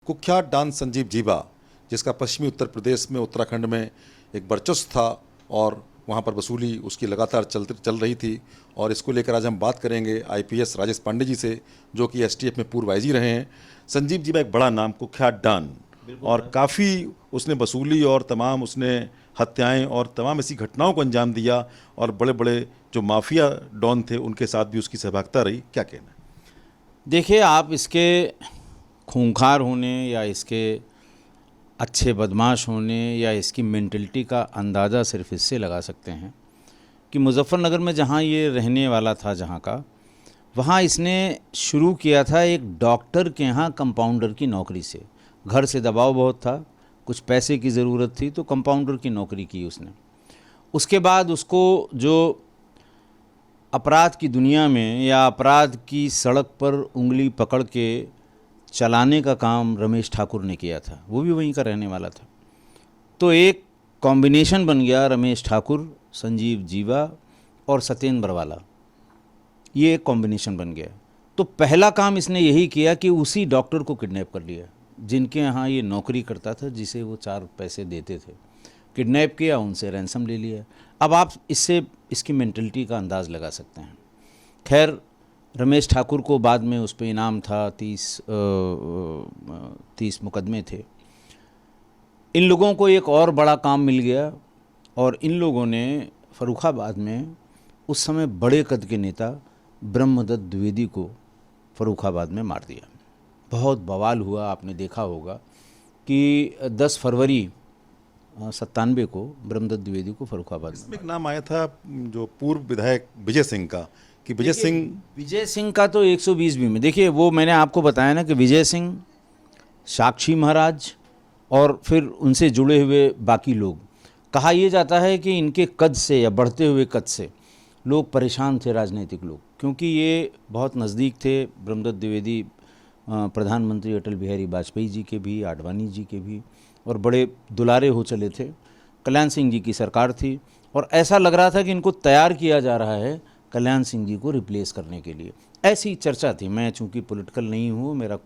कुख्यात डॉन संजीव जीवा, जिसका पश्चिमी उत्तर प्रदेश में उत्तराखंड में एक वर्चस्व था और वहाँ पर वसूली उसकी लगातार चल रही थी। और इसको लेकर आज हम बात करेंगे आईपीएस राजेश पांडे जी से, जो कि एसटीएफ में पूर्व आईजी रहे हैं। संजीव जीवा एक बड़ा नाम, कुख्यात डॉन, और काफ़ी उसने वसूली और तमाम उसने हत्याएं और तमाम ऐसी घटनाओं को अंजाम दिया, और बड़े बड़े जो माफिया डॉन थे उनके साथ भी उसकी सहभागिता रही। क्या कहना है? देखिए, आप इसके खूंखार होने या इसके अच्छे बदमाश होने या इसकी मेंटलिटी का अंदाज़ा सिर्फ इससे लगा सकते हैं कि मुजफ्फरनगर में जहाँ ये रहने वाला था, जहाँ का, वहाँ इसने शुरू किया था एक डॉक्टर के यहाँ कंपाउंडर की नौकरी से। घर से दबाव बहुत था, कुछ पैसे की ज़रूरत थी, तो कंपाउंडर की नौकरी की उसने। उसके बाद उसको जो अपराध की दुनिया में या अपराध की सड़क पर उंगली पकड़ के चलाने का काम रमेश ठाकुर ने किया था, वो भी वहीं का रहने वाला था। तो एक कॉम्बिनेशन बन गया, रमेश ठाकुर, संजीव जीवा और सत्येंद्र बरवाला, ये एक कॉम्बिनेशन बन गया। तो पहला काम इसने यही किया कि उसी डॉक्टर को किडनैप कर लिया जिनके यहाँ ये नौकरी करता था, जिसे वो 4 पैसे देते थे। किडनैप किया, उनसे रैंसम ले लिया। अब आप इससे इसकी मेंटलिटी का अंदाज़ लगा सकते हैं। खैर, रमेश ठाकुर को बाद में उस पर इनाम था, 30 मुकदमे थे। इन लोगों को एक और बड़ा काम मिल गया, और इन लोगों ने फर्रुखाबाद में उस समय बड़े कद के नेता ब्रह्मदत्त द्विवेदी को फर्रुखाबाद में मार दिया। बहुत बवाल हुआ, आपने देखा होगा कि 10 फरवरी 97 को ब्रह्मदत्त द्विवेदी को फर्रुखाबाद में एक नाम आया था जो पूर्व विधायक विजय सिंह का, कि विजय सिंह का तो 120 भी में। देखिए, वो मैंने आपको बताया ना कि विजय सिंह, साक्षी महाराज और फिर उनसे जुड़े हुए बाकी लोग, कहा यह जाता है कि इनके कद से या बढ़ते हुए कद से लोग परेशान थे, राजनीतिक लोग, क्योंकि ये बहुत नज़दीक थे ब्रह्मदत्त द्विवेदी प्रधानमंत्री अटल बिहारी वाजपेयी जी के भी, आडवाणी जी के भी, और बड़े दुलारे हो चले थे। कल्याण सिंह जी की सरकार थी और ऐसा लग रहा था कि इनको तैयार किया जा रहा है कल्याण सिंह जी को रिप्लेस करने के लिए, ऐसी चर्चा थी। मैं चूँकि पॉलिटिकल नहीं हूँ, मेरी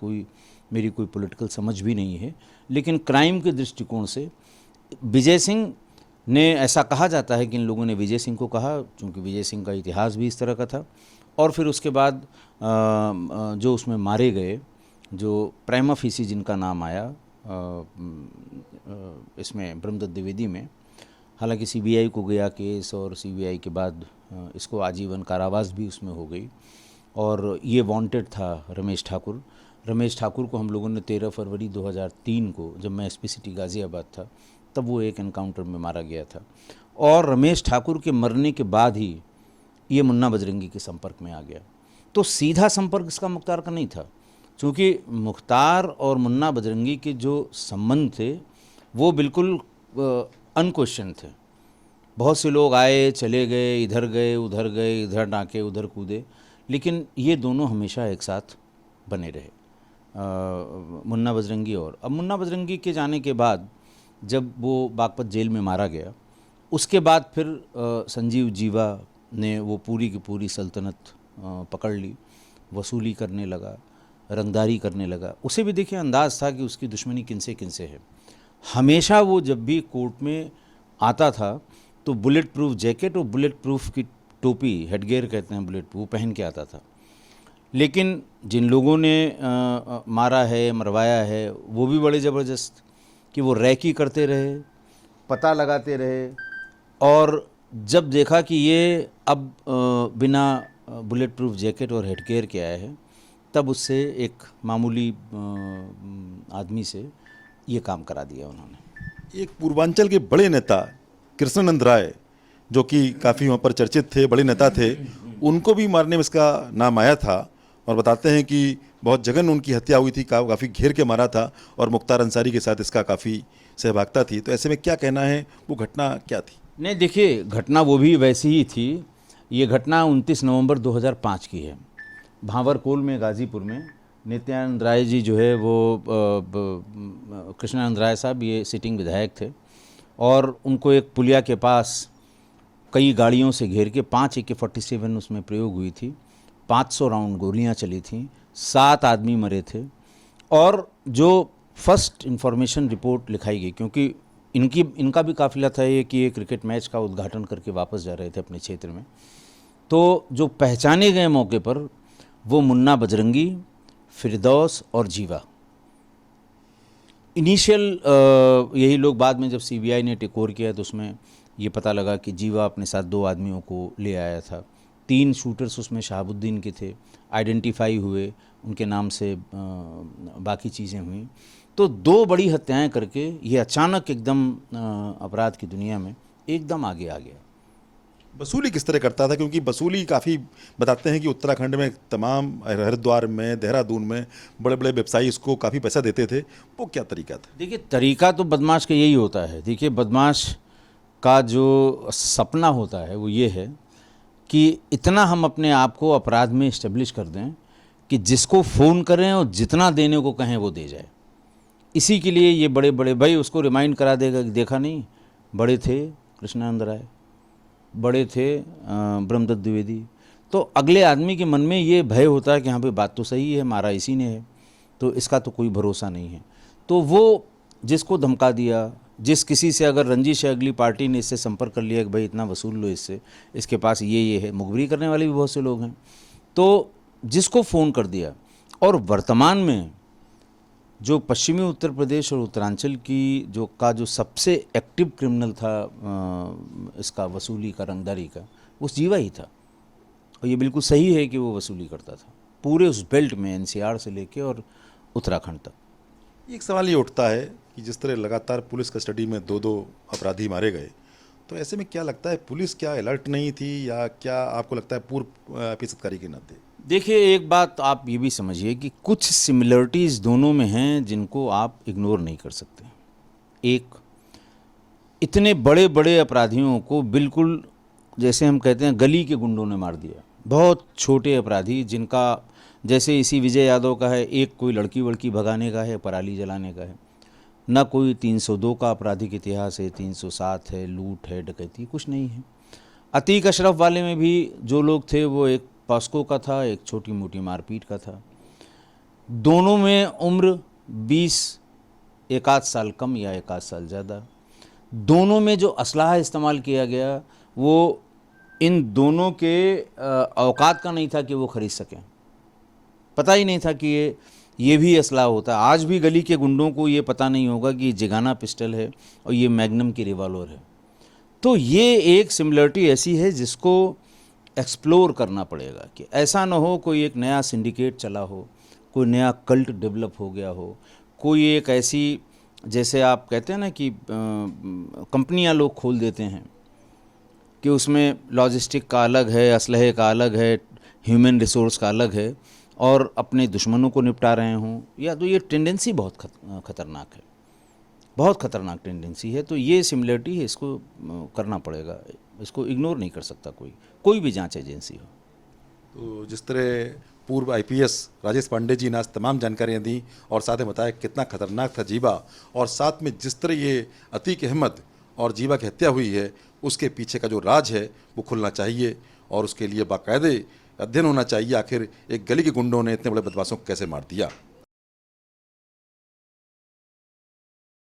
कोई पॉलिटिकल समझ भी नहीं है, लेकिन क्राइम के दृष्टिकोण से विजय सिंह ने, ऐसा कहा जाता है कि इन लोगों ने विजय सिंह को कहा, चूँकि विजय सिंह का इतिहास भी इस तरह का था। और फिर उसके बाद जो उसमें मारे गए, जो प्राइमा फेसी जिनका नाम आया इसमें ब्रह्मदत्त द्विवेदी में, हालांकि सीबीआई को गया केस, और सीबीआई के बाद इसको आजीवन कारावास भी उसमें हो गई, और ये वांटेड था रमेश ठाकुर को हम लोगों ने 13 फरवरी 2003 को, जब मैं एसपी सिटी गाज़ियाबाद था, तब वो एक एनकाउंटर में मारा गया था। और रमेश ठाकुर के मरने के बाद ही ये मुन्ना बजरंगी के संपर्क में आ गया। तो सीधा संपर्क इसका मुख्तार का नहीं था, क्योंकि मुख्तार और मुन्ना बजरंगी के जो संबंध थे वो बिल्कुल अनक्वेश्चन थे। बहुत से लोग आए चले गए, इधर गए, इधर नाके उधर कूदे, लेकिन ये दोनों हमेशा एक साथ बने रहे, मुन्ना बजरंगी। और अब मुन्ना बजरंगी के जाने के बाद, जब वो बागपत जेल में मारा गया, उसके बाद फिर संजीव जीवा ने वो पूरी की पूरी सल्तनत पकड़ ली, वसूली करने लगा, रंगदारी करने लगा। उसे भी देखिए अंदाज़ था कि उसकी दुश्मनी किनसे किनसे है। हमेशा वो जब भी कोर्ट में आता था तो बुलेट प्रूफ जैकेट और बुलेट प्रूफ की टोपी, हेडगेयर कहते हैं बुलेट, वो पहन के आता था। लेकिन जिन लोगों ने मारा है, मरवाया है, वो भी बड़े ज़बरदस्त, कि वो रैकी करते रहे, पता लगाते रहे, और जब देखा कि ये अब बिना बुलेट प्रूफ जैकेट और हेडगेयर के आया है, तब उससे एक मामूली आदमी से ये काम करा दिया उन्होंने। एक पूर्वांचल के बड़े नेता कृष्णानंद राय, जो कि काफ़ी वहाँ पर चर्चित थे, बड़े नेता थे, उनको भी मारने में इसका नाम आया था, और बताते हैं कि बहुत जघन्य उनकी हत्या हुई थी, काफ़ी घेर के मारा था, और मुख्तार अंसारी के साथ इसका काफ़ी सहभागिता थी। तो ऐसे में क्या कहना है, वो घटना क्या थी? नहीं, देखिए, घटना वो भी वैसी ही थी। ये घटना 29 नवंबर 2005 की है। भांवरकोल में, गाज़ीपुर में, नित्यानंद राय जी जो है वो कृष्णानंद राय साहब ये सिटिंग विधायक थे, और उनको एक पुलिया के पास कई गाड़ियों से घेर के 5 AK-47 उसमें प्रयोग हुई थी, 500 राउंड गोलियां चली थीं, 7 आदमी मरे थे। और जो फर्स्ट इंफॉर्मेशन रिपोर्ट लिखाई गई, क्योंकि इनका भी काफिला था ये कि ये क्रिकेट मैच का उद्घाटन करके वापस जा रहे थे अपने क्षेत्र में। तो जो पहचाने गए मौके पर वो मुन्ना बजरंगी, फिरदौस और जीवा। इनिशियल यही लोग, बाद में जब सीबीआई ने टेक ओवर किया तो उसमें ये पता लगा कि जीवा अपने साथ 2 आदमियों को ले आया था। 3 शूटर्स उसमें शहाबुद्दीन के थे, आइडेंटिफाई हुए, उनके नाम से बाकी चीज़ें हुई। तो 2 बड़ी हत्याएं करके ये अचानक एकदम अपराध की दुनिया में एकदम आगे आ गया। वसूली किस तरह करता था, क्योंकि वसूली काफ़ी बताते हैं कि उत्तराखंड में तमाम हरिद्वार में, देहरादून में बड़े बड़े व्यवसायी इसको काफ़ी पैसा देते थे, वो क्या तरीका था? देखिए, तरीका तो बदमाश का यही होता है। देखिए, बदमाश का जो सपना होता है वो ये है कि इतना हम अपने आप को अपराध में इस्टेब्लिश कर दें कि जिसको फ़ोन करें और जितना देने को कहें वो दे जाए। इसी के लिए ये बड़े बड़े भाई उसको रिमाइंड करा देगा कि देखा नहीं, बड़े थे कृष्णानंद राय, बड़े थे ब्रह्मदत्त द्विवेदी। तो अगले आदमी के मन में ये भय होता है कि हाँ भाई बात तो सही है, मारा इसी ने है, तो इसका तो कोई भरोसा नहीं है। तो वो जिसको धमका दिया, जिस किसी से अगर रंजिश है, अगली पार्टी ने इससे संपर्क कर लिया कि भाई इतना वसूल लो इससे, इसके पास ये है, मुखबिरी करने वाले भी बहुत से लोग हैं, तो जिसको फ़ोन कर दिया। और वर्तमान में जो पश्चिमी उत्तर प्रदेश और उत्तरांचल की जो सबसे एक्टिव क्रिमिनल था इसका वसूली का, रंगदारी का, वो जीवा ही था। और ये बिल्कुल सही है कि वो वसूली करता था पूरे उस बेल्ट में, एनसीआर से लेके और उत्तराखंड तक। एक सवाल ये उठता है कि जिस तरह लगातार पुलिस कस्टडी में 2 अपराधी मारे गए, तो ऐसे में क्या लगता है पुलिस क्या अलर्ट नहीं थी, या क्या आपको लगता है पूर्व पेशेवकारी के नाते? देखिए, एक बात आप ये भी समझिए कि कुछ सिमिलरिटीज़ दोनों में हैं जिनको आप इग्नोर नहीं कर सकते। एक, इतने बड़े बड़े अपराधियों को बिल्कुल जैसे हम कहते हैं गली के गुंडों ने मार दिया। बहुत छोटे अपराधी जिनका, जैसे इसी विजय यादव का है, एक कोई लड़की वड़की भगाने का है, पराली जलाने का है, ना कोई 302 का आपराधिक इतिहास है, 307 है, लूट है, डकैती कुछ नहीं है। अतीक अशरफ वाले में भी जो लोग थे वो एक पॉस्को का था, एक छोटी मोटी मारपीट का था। दोनों में उम्र 20, एक आध साल कम या एक आध साल ज़्यादा। दोनों में जो असलाह इस्तेमाल किया गया वो इन दोनों के औकात का नहीं था कि वो ख़रीद सकें। पता ही नहीं था कि ये भी असलाह होता है। आज भी गली के गुंडों को ये पता नहीं होगा कि जिगाना पिस्टल है और ये मैग्नम की रिवॉल्वर है। तो ये एक सिमिलरिटी ऐसी है जिसको एक्सप्लोर करना पड़ेगा कि ऐसा ना हो कोई एक नया सिंडिकेट चला हो, कोई नया कल्ट डेवलप हो गया हो, कोई एक ऐसी, जैसे आप कहते हैं ना कि कंपनियां लोग खोल देते हैं कि उसमें लॉजिस्टिक का अलग है, असलहे का अलग है, ह्यूमन रिसोर्स का अलग है, और अपने दुश्मनों को निपटा रहे हों, या तो ये टेंडेंसी बहुत खतरनाक है, बहुत खतरनाक टेंडेंसी है। तो ये सिमिलरिटी है, इसको करना पड़ेगा, इसको इग्नोर नहीं कर सकता कोई भी जांच एजेंसी हो। तो जिस तरह पूर्व आईपीएस राजेश पांडे जी ने आज तमाम जानकारियां दी और साथ में बताया कितना खतरनाक था जीवा, और साथ में जिस तरह ये अतीक अहमद और जीवा की हत्या हुई है उसके पीछे का जो राज है वो खुलना चाहिए, और उसके लिए बाकायदे अध्ययन होना चाहिए आखिर एक गली के गुंडों ने इतने बड़े बदमाशों को कैसे मार दिया।